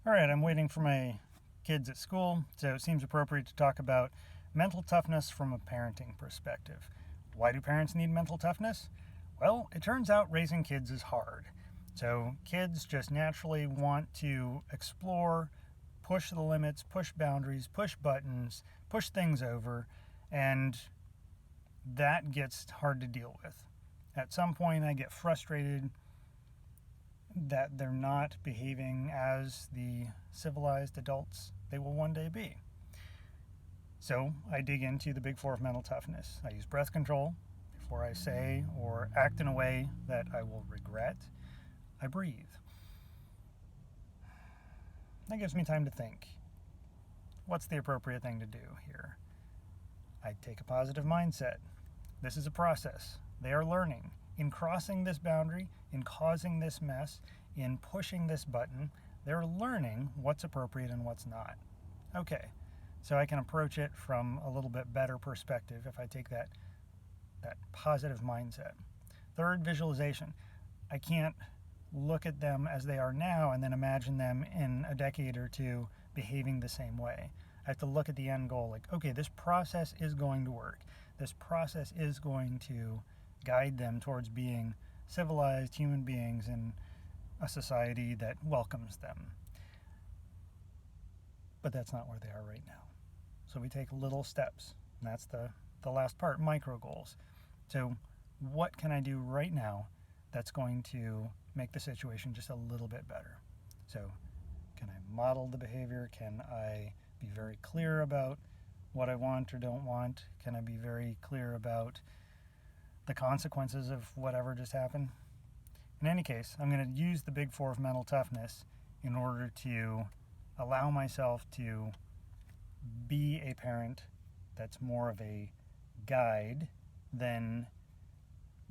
All right, I'm waiting for my kids at school, so it seems appropriate to talk about mental toughness from a parenting perspective. Why do parents need mental toughness? Well, it turns out raising kids is hard. So kids just naturally want to explore, push the limits, push boundaries, push buttons, push things over, and that gets hard to deal with. At some point, I get frustrated that they're not behaving as the civilized adults they will one day be. So I dig into the big four of mental toughness. I use breath control. Before I say or act in a way that I will regret, I breathe. That gives me time to think. What's the appropriate thing to do here? I take a positive mindset. This is a process. They are learning. In crossing this boundary, in causing this mess, in pushing this button, they're learning what's appropriate and what's not. Okay, so I can approach it from a little bit better perspective if I take that positive mindset. Third, visualization. I can't look at them as they are now and then imagine them in a decade or two behaving the same way. I have to look at the end goal, like, okay, this process is going to work. This process is going to guide them towards being civilized human beings in a society that welcomes them. But that's not where they are right now. So we take little steps, and that's the last part, micro goals. So what can I do right now that's going to make the situation just a little bit better? So can I model the behavior? Can I be very clear about what I want or don't want? Can I be very clear about the consequences of whatever just happened? In any case, I'm going to use the big four of mental toughness in order to allow myself to be a parent that's more of a guide than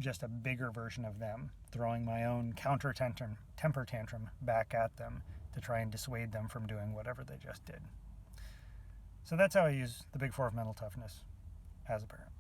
just a bigger version of them, throwing my own temper tantrum back at them to try and dissuade them from doing whatever they just did. So that's how I use the big four of mental toughness as a parent.